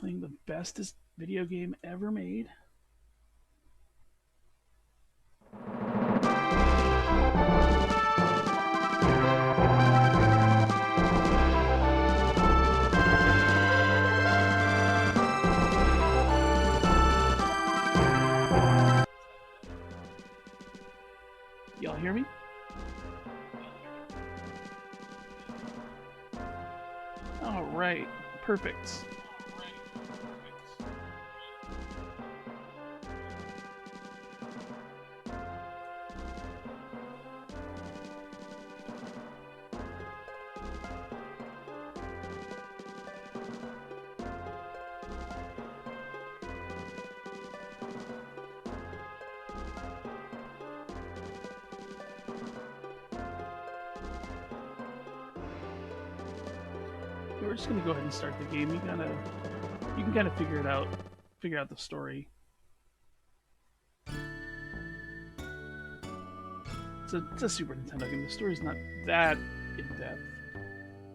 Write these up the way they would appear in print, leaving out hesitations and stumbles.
playing the bestest video game ever made. Y'all hear me? All right, perfect. We're just gonna go ahead and start the game. You can kind of figure it out, figure out the story. It's a Super Nintendo game. The story's not that in depth.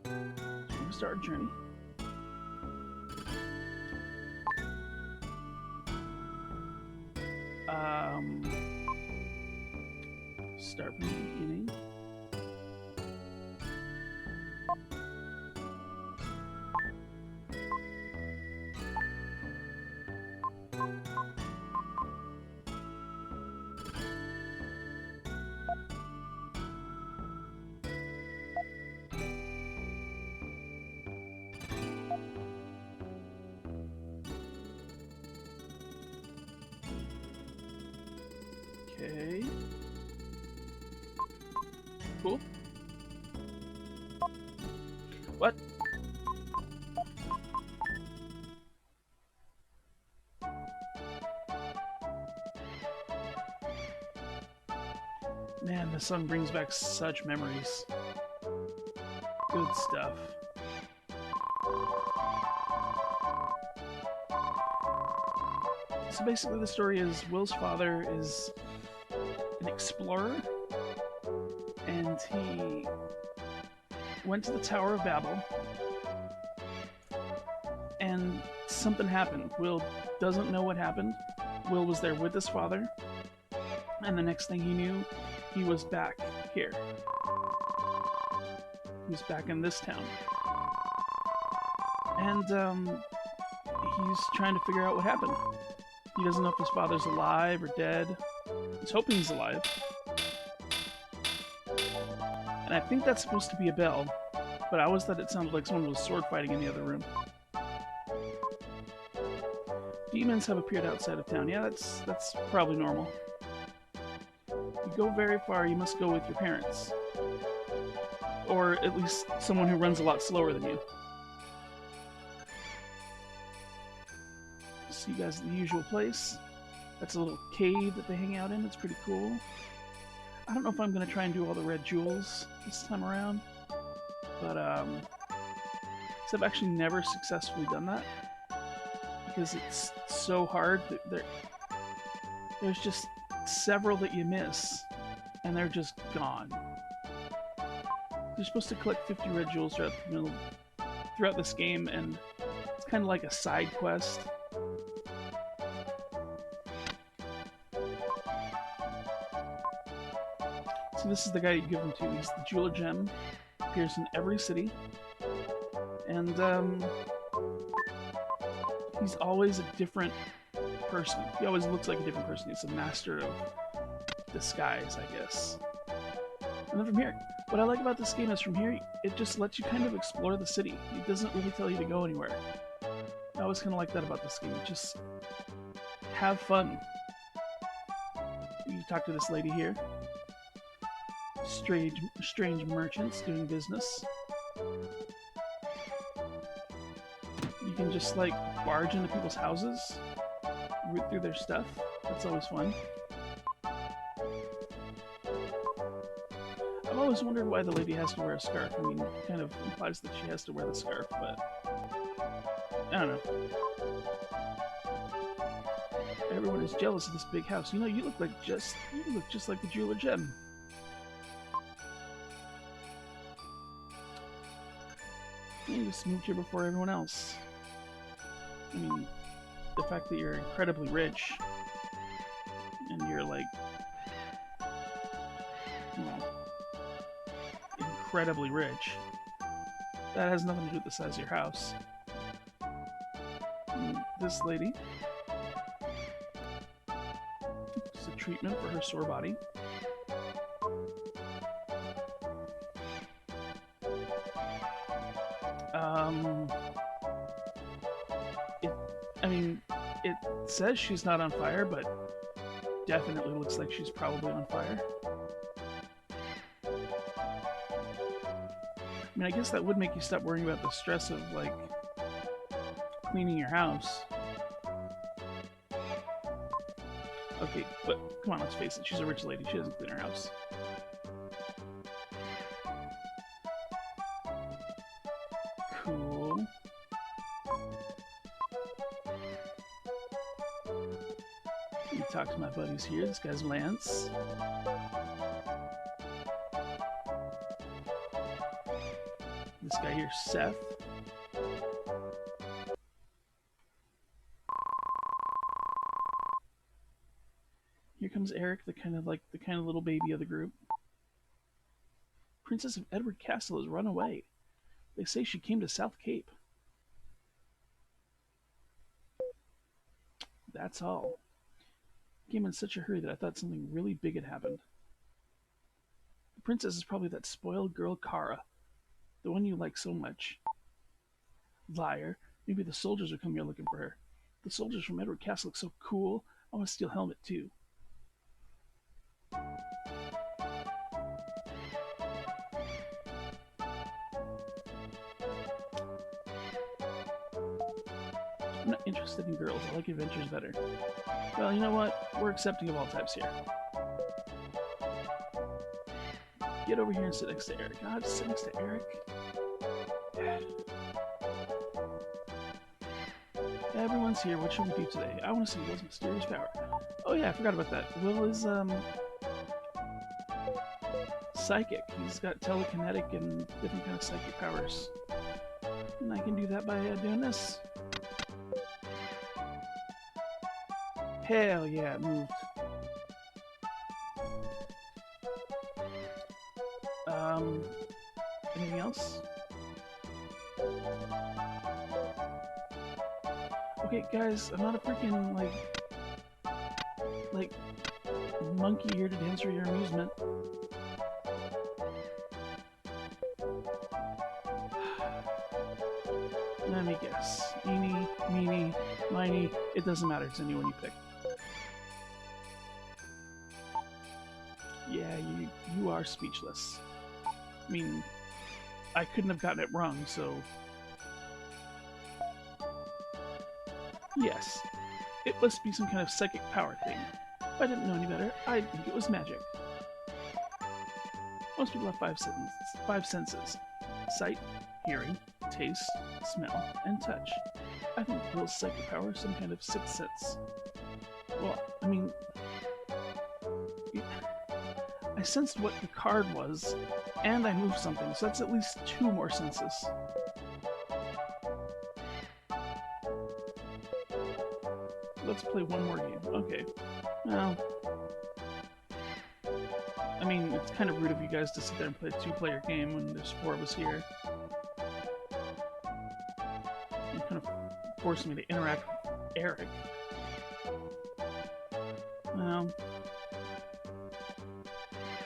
So we're gonna start our journey. Start from the beginning. Okay. Cool. What? Man, this song brings back such memories. Good stuff. So basically the story is Will's father is an explorer, and he went to the Tower of Babel, and something happened. Will doesn't know what happened. Will was there with his father, and the next thing he knew, he was back here. He was back in this town. And he's trying to figure out what happened. He doesn't know if his father's alive or dead. He's hoping he's alive. And I think that's supposed to be a bell, but I always thought it sounded like someone was sword fighting in the other room. Demons have appeared outside of town. Yeah, that's probably normal. You go very far, you must go with your parents. Or at least someone who runs a lot slower than you. See you guys at the usual place. That's a little cave that they hang out in. It's pretty cool. I don't know if I'm going to try and do all the red jewels this time around. But, I've actually never successfully done that. Because it's so hard. There's just several that you miss. And they're just gone. You're supposed to collect 50 red jewels throughout this game, and it's kind of like a side quest. So this is the guy you give them to. He's the Jeweler Gem. Appears in every city. And he's always a different person. He always looks like a different person. He's a master of disguise, I guess. And then from here, what I like about this game is from here, it just lets you kind of explore the city. It doesn't really tell you to go anywhere. I always kind of like that about this game. Just have fun. You talk to this lady here. Strange merchants doing business. You can just like barge into people's houses, root through their stuff. That's always fun. I've always wondered why the lady has to wear a scarf. I mean, it kind of implies that she has to wear the scarf, but I don't know. Everyone is jealous of this big house. You know, you look just like the Jeweler Gem. You just moved here before everyone else. I mean, the fact that you're incredibly rich and you're like, you know, incredibly rich, that has nothing to do with the size of your house. And this lady, it's a treatment for her sore body. I mean, it says she's not on fire, but definitely looks like she's probably on fire. I mean, I guess that would make you stop worrying about the stress of, like, cleaning your house. Okay, but come on, let's face it, she's a rich lady. She doesn't clean her house. Cool. Let me talk to my buddies here. This guy's Lance. This guy here's Seth. Here comes Eric, the kind of little baby of the group. Princess of Edward Castle has run away. They say she came to South Cape. That's all. I came in such a hurry that I thought something really big had happened. The princess is probably that spoiled girl Kara, the one you like so much. Liar. Maybe the soldiers are coming here looking for her. The soldiers from Edward Castle look so cool. I want to steal Helmet too. I'm not interested in girls. I like adventures better. Well, you know what? We're accepting of all types here. Get over here and sit next to Eric. I'll just sit next to Eric. Everyone's here. What should we do today? I want to see Will's mysterious power. Oh yeah, I forgot about that. Will is psychic. He's got telekinetic and different kind of psychic powers. And I can do that by doing this. Hell yeah, it moved. Anything else? Okay, guys, I'm not a freaking, like, monkey here to dance for your amusement. Let me guess. Eeny, meeny, miny. It doesn't matter. It's anyone you pick. Yeah, you are speechless. I mean, I couldn't have gotten it wrong, so... Yes, it must be some kind of psychic power thing. If I didn't know any better, I'd think it was magic. Most people have five senses. Sight, hearing, taste, smell, and touch. I think Will's psychic power is some kind of sixth sense. Well, I mean... I sensed what the card was, and I moved something, so that's at least 2 more senses. Let's play one more game. Okay. Well... I mean, it's kind of rude of you guys to sit there and play a 2-player game when there's 4 of us here. You kind of forced me to interact with Eric. Well...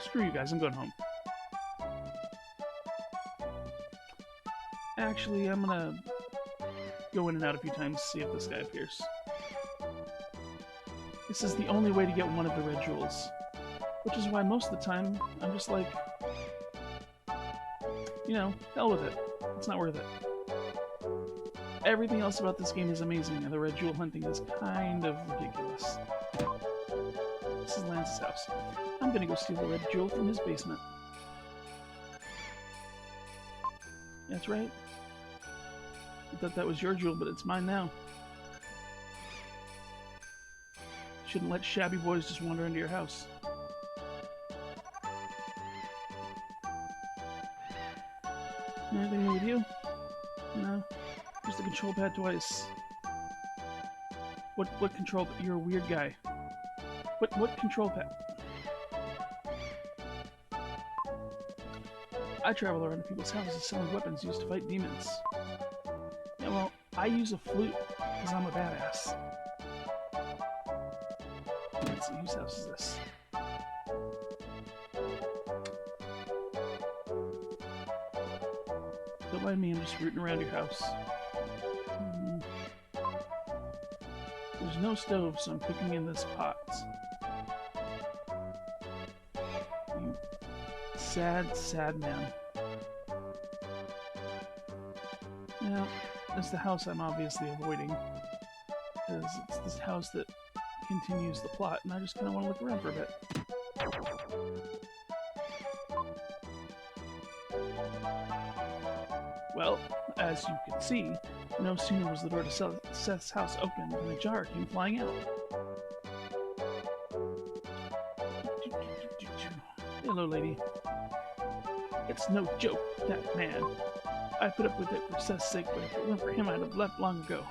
Screw you guys, I'm going home. Actually, I'm gonna go in and out a few times to see if this guy appears. This is the only way to get one of the red jewels. Which is why most of the time, I'm just like... You know, hell with it. It's not worth it. Everything else about this game is amazing, and the red jewel hunting is kind of ridiculous. This is Lance's house. I'm gonna go steal the red jewel from his basement. That's right. I thought that was your jewel, but it's mine now. Shouldn't let shabby boys just wander into your house. Anything new with you? No. Just the control pad twice. What control? You're a weird guy. What control pad? I travel around to people's houses selling weapons used to fight demons. Yeah, well, I use a flute because I'm a badass. Let's see, whose house is this? Don't mind me, I'm just rooting around your house. There's no stove, so I'm cooking in this pot. You sad, sad man. Yeah, that's the house I'm obviously avoiding. Because it's this house that continues the plot, and I just kind of want to look around for a bit. Well, as you can see, no sooner was the door to Seth's house opened than a jar came flying out. Hello, lady. It's no joke, that man. I put up with it for Seth's sake, but if it weren't for him, I'd have left long ago.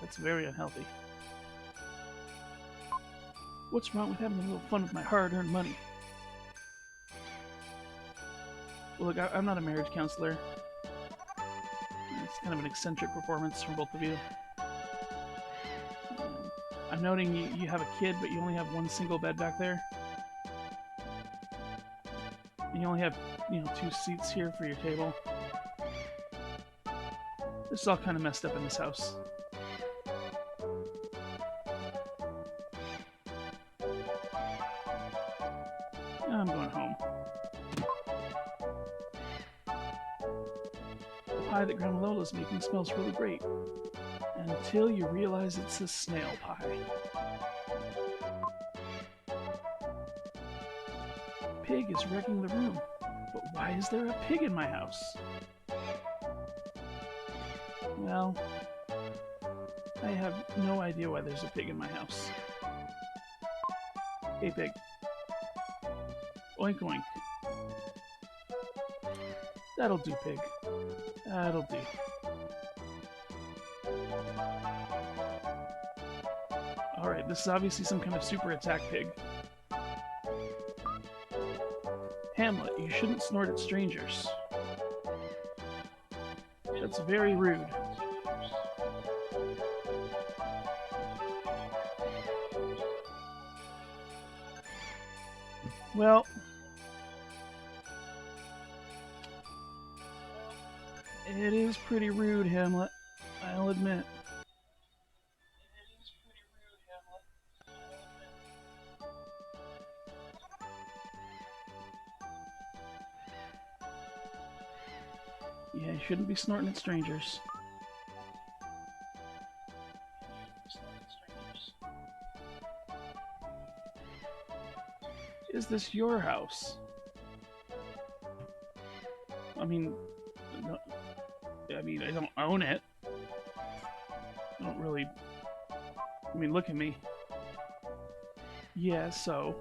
That's very unhealthy. What's wrong with having a little fun with my hard-earned money? Well, look, I'm not a marriage counselor. It's kind of an eccentric performance from both of you. I'm noting you have a kid, but you only have one single bed back there. And you only have, 2 seats here for your table. This is all kind of messed up in this house. I'm going home. The pie that Grandma Lola's making smells really great. Until you realize it's a snail pie. Pig is wrecking the room. But why is there a pig in my house? Well, I have no idea why there's a pig in my house. Hey, pig. Oink oink. That'll do, pig. That'll do. Alright, this is obviously some kind of super attack pig. Hamlet, you shouldn't snort at strangers. That's very rude. Well, it is pretty rude, Hamlet. I'll admit. Yeah, you shouldn't be snorting at strangers. Is this your house? I mean, no, I don't own it. I don't really... I mean, look at me. Yeah, so...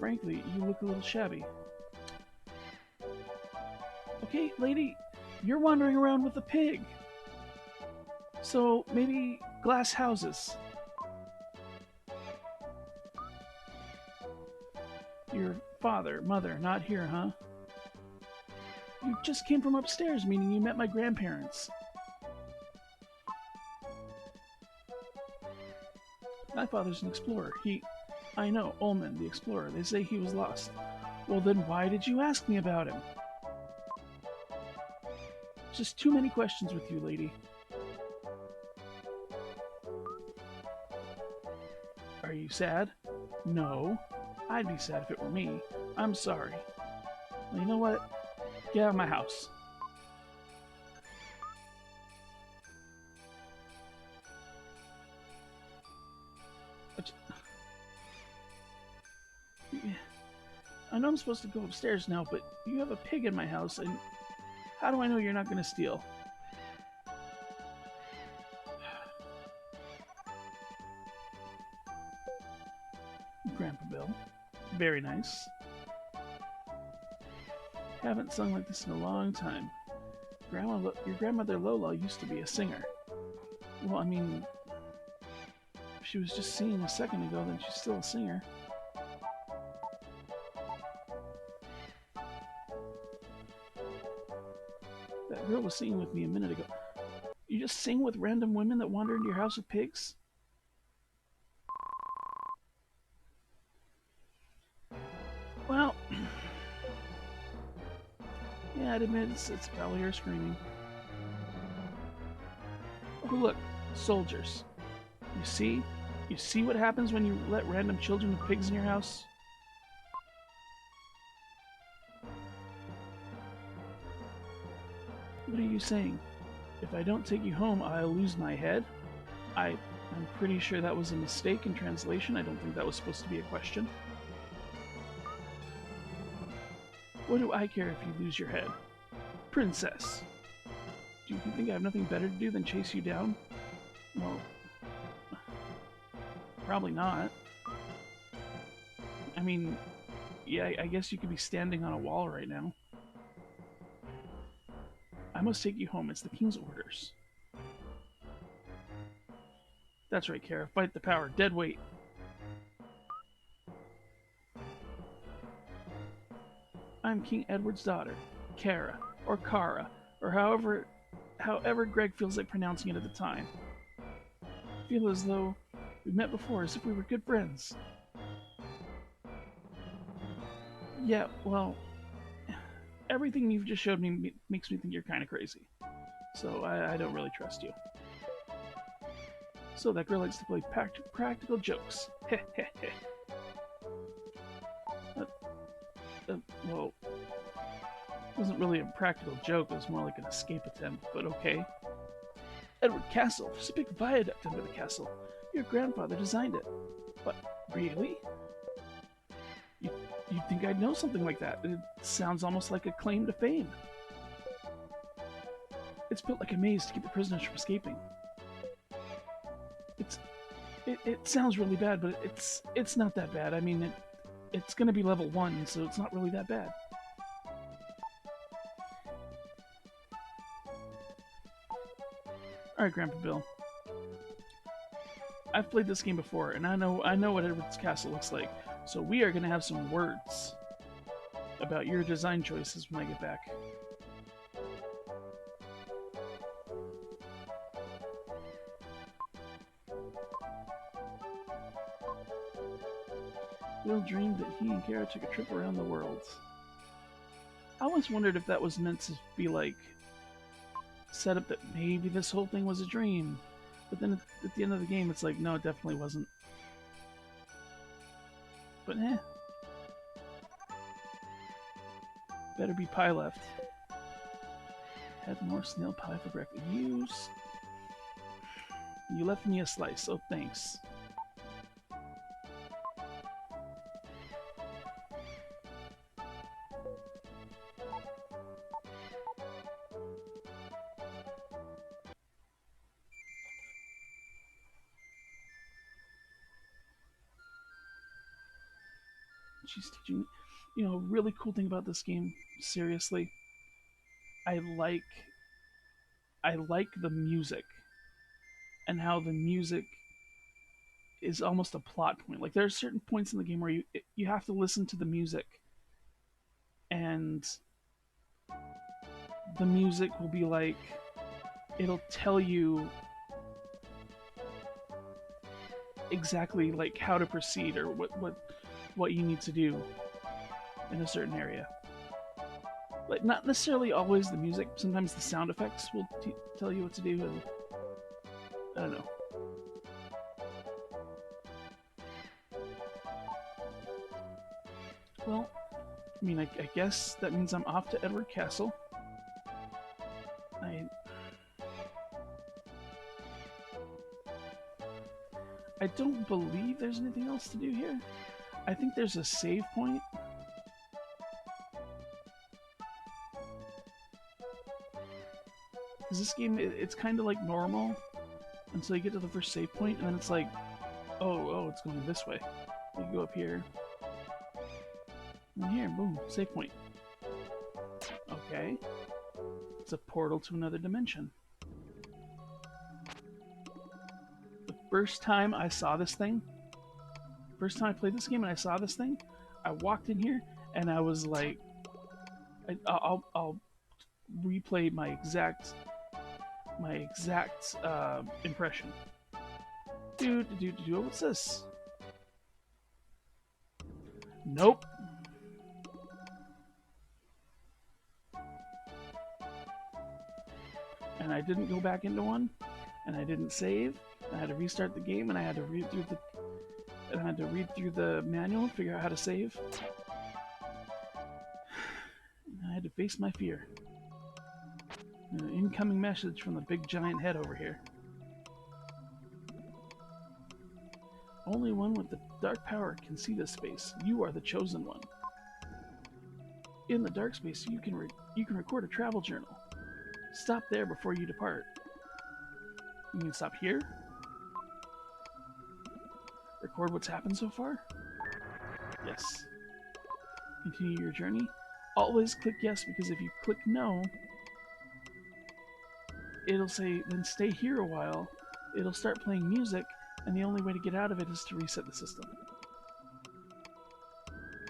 Frankly, you look a little shabby. Okay, lady, you're wandering around with a pig. So, maybe glass houses. Your father, mother, not here, huh? You just came from upstairs, meaning you met my grandparents. My father's an explorer. I know, Ullman, the explorer. They say he was lost. Well, then why did you ask me about him? Just too many questions with you, lady. Are you sad? No. I'd be sad if it were me. I'm sorry. Well, you know what? Get out of my house. I know I'm supposed to go upstairs now, but you have a pig in my house, and how do I know you're not going to steal? Grandpa Bill. Very nice. Haven't sung like this in a long time. Your grandmother Lola used to be a singer. Well, I mean, if she was just singing a second ago, then she's still a singer. That girl was singing with me a minute ago. You just sing with random women that wander into your house with pigs? Well, yeah, I'd admit it's probably her screaming. Oh, look, soldiers. You see? You see what happens when you let random children with pigs in your house? What are you saying? If I don't take you home, I'll lose my head? I'm pretty sure that was a mistake in translation. I don't think that was supposed to be a question. What do I care if you lose your head? Princess! Do you think I have nothing better to do than chase you down? Well, probably not. I mean, yeah, I guess you could be standing on a wall right now. I must take you home. It's the king's orders. That's right, Kara. Fight the power. Dead weight. I'm King Edward's daughter, Kara, or Kara, or however Greg feels like pronouncing it at the time. I feel as though we met before, as if we were good friends. Yeah, well, everything you've just showed me makes me think you're kind of crazy. So I don't really trust you. So that girl likes to play practical jokes. Heh heh heh. Well, it wasn't really a practical joke, it was more like an escape attempt, but okay. Edward Castle, there's a big viaduct under the castle. Your grandfather designed it. But, really? You'd think I'd know something like that. It sounds almost like a claim to fame. It's built like a maze to keep the prisoners from escaping. It sounds really bad, but it's not that bad. I mean, it's gonna be level 1, so it's not really that bad. Alright, Grandpa Bill. I've played this game before, and I know what Edward's Castle looks like, so we are gonna have some words about your design choices when I get back. Bill dreamed that he and Kara took a trip around the world. I always wondered if that was meant to be like set up that maybe this whole thing was a dream. But then at the end of the game, it's like, no, it definitely wasn't. But better be pie left. Had more snail pie for breakfast. You left me a slice, so thanks. She's teaching me. You know, a really cool thing about this game, seriously, I like the music and how the music is almost a plot point. Like there are certain points in the game where you have to listen to the music, and the music will be like it'll tell you exactly like how to proceed or what you need to do in a certain area. Like not necessarily always the music. Sometimes the sound effects will tell you what to do. And I don't know. Well, I mean, I guess that means I'm off to Edward Castle. I don't believe there's anything else to do here. I think there's a save point. Because this game, it's kind of like normal until you get to the first save point, and then it's like, oh, it's going this way. You go up here. And here, boom, save point. Okay. It's a portal to another dimension. The first time I saw this thing, first time I played this game and I saw this thing, I walked in here and I was like, I'll replay my exact impression. What's this? Nope. And I didn't go back into one, and I didn't save. I had to restart the game, and I had to read through the manual, figure out how to save. And I had to face my fear. An incoming message from the big giant head over here. Only one with the dark power can see this space. You are the chosen one. In the dark space, you can record a travel journal. Stop there before you depart. You mean stop here? Record what's happened so far? Yes. Continue your journey? Always click yes, because if you click no, it'll say, then stay here a while. It'll start playing music, and the only way to get out of it is to reset the system.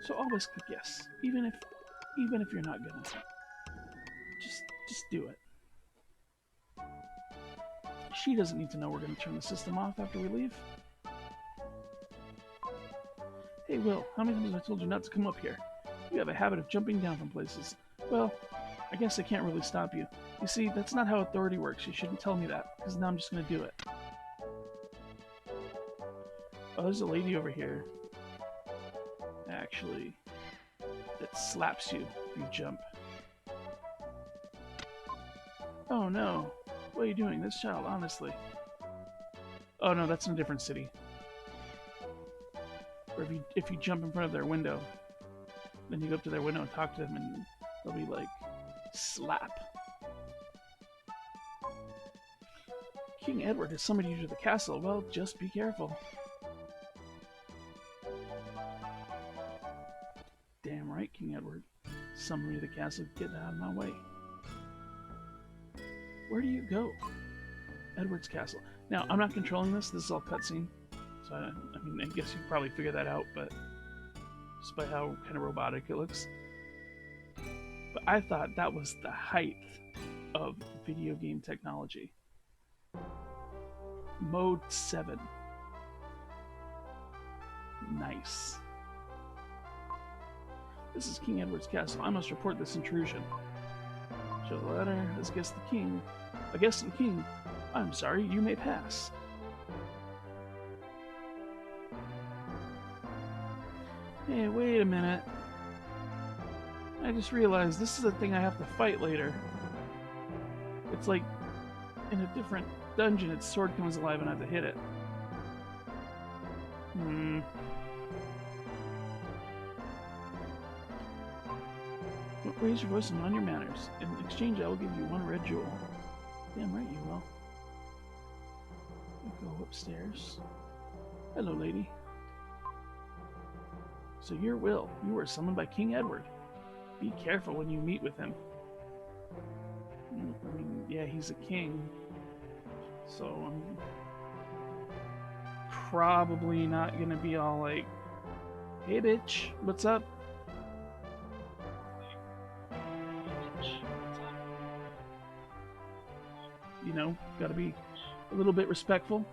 So always click yes, even if you're not gonna. Just do it. She doesn't need to know we're gonna turn the system off after we leave. Hey Will, how many times have I told you not to come up here? You have a habit of jumping down from places. Well, I guess I can't really stop you. You see, that's not how authority works. You shouldn't tell me that, because now I'm just gonna do it. Oh, there's a lady over here. Actually, that slaps you if you jump. Oh no. What are you doing? This child, honestly. Oh no, that's in a different city. Or if you jump in front of their window, then you go up to their window and talk to them and they'll be like, slap. King Edward has summoned you to the castle. Well, just be careful. Damn right, King Edward. Summon me to the castle. Get out of my way. Where do you go? Edward's castle. Now, I'm not controlling this. This is all cutscene. So, I mean, I guess you probably figure that out, but just by how kind of robotic it looks. But I thought that was the height of video game technology. Mode 7. Nice. This is King Edward's castle. I must report this intrusion. Show the letter. This guest the king. A guest of the king. I'm sorry, you may pass. Hey, wait a minute. I just realized this is a thing I have to fight later. It's like in a different dungeon, its sword comes alive and I have to hit it. Don't raise your voice and mind your manners. In exchange, I will give you 1 red jewel. Damn right you will. We'll go upstairs. Hello, lady. So you're Will. You were summoned by King Edward. Be careful when you meet with him. I mean, yeah, he's a king. So I'm probably not gonna be all like, hey bitch, what's up? You know, gotta be a little bit respectful.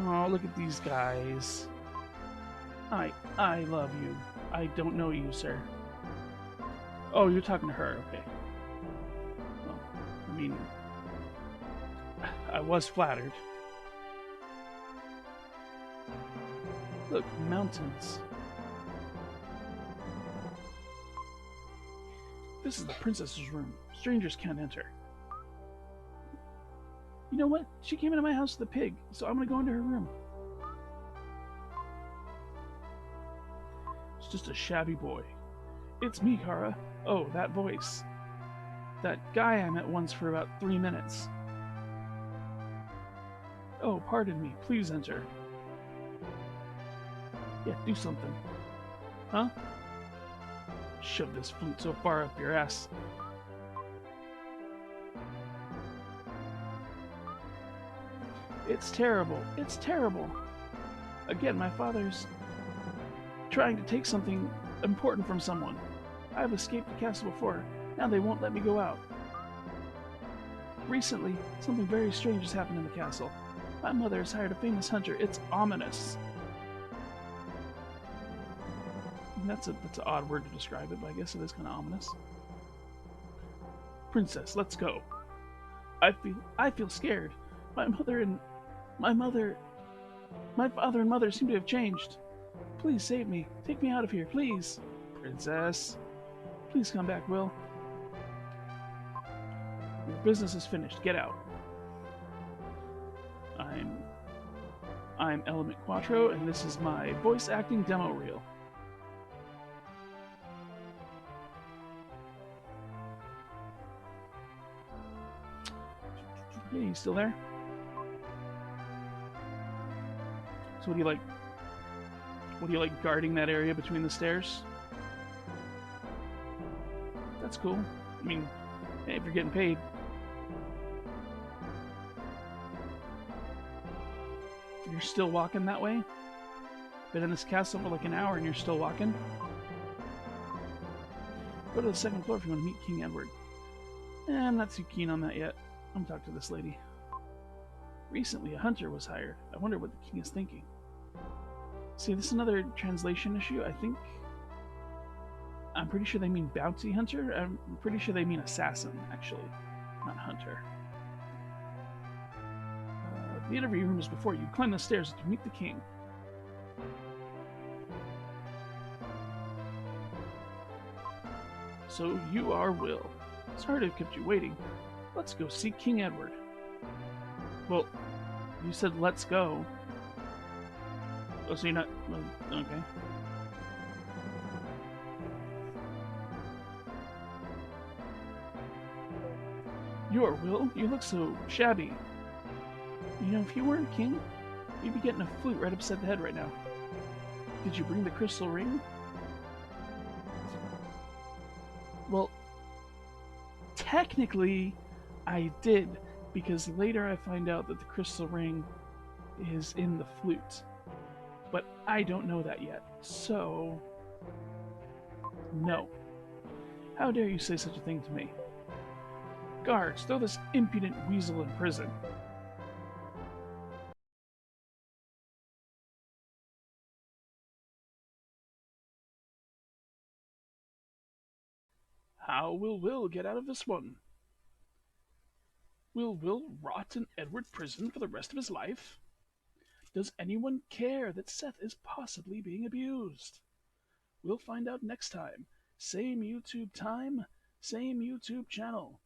Oh, look at these guys. I love you. I don't know you, sir. Oh, you're talking to her, okay. Well, I mean, I was flattered. Look, mountains. This is the princess's room. Strangers can't enter. You know what? She came into my house with a pig, so I'm gonna go into her room. It's just a shabby boy. It's me, Kara. Oh, that voice. That guy I met once for about 3 minutes. Oh, pardon me. Please enter. Yeah, do something. Huh? Shove this flute so far up your ass. It's terrible. It's terrible. Again, my father's trying to take something important from someone. I've escaped the castle before. Now they won't let me go out. Recently, something very strange has happened in the castle. My mother has hired a famous hunter. It's ominous. That's an odd word to describe it, but I guess it is kind of ominous. Princess, let's go. I feel scared. My mother and my mother my father and mother seem to have changed. Please save me. Take me out of here, please. Princess, please come back, Will. Your business is finished. Get out. I'm Element Quattro, and this is my voice acting demo reel. Hey, you still there? So what do you like? What do you like guarding that area between the stairs? That's cool. I mean, hey, if you're getting paid. You're still walking that way? Been in this castle for like an hour and you're still walking? Go to the second floor if you want to meet King Edward. I'm not too keen on that yet. I'm gonna talk to this lady. Recently, a hunter was hired. I wonder what the king is thinking. See, this is another translation issue. I'm pretty sure they mean bounty hunter. I'm pretty sure they mean assassin, actually, not hunter. The interview room is before you. Climb the stairs to meet the king. So you are Will. Sorry to have kept you waiting. Let's go see King Edward. Well, you said let's go. Oh, so you're not... Okay. You are Will? You look so shabby. You know, if you weren't king, you'd be getting a flute right upside the head right now. Did you bring the crystal ring? Well, technically, I did, because later I find out that the crystal ring is in the flute. But I don't know that yet, so... No. How dare you say such a thing to me? Guards, throw this impudent weasel in prison. How will Will get out of this one? Will Will rot in Edward prison for the rest of his life? Does anyone care that Seth is possibly being abused? We'll find out next time. Same YouTube time, same YouTube channel.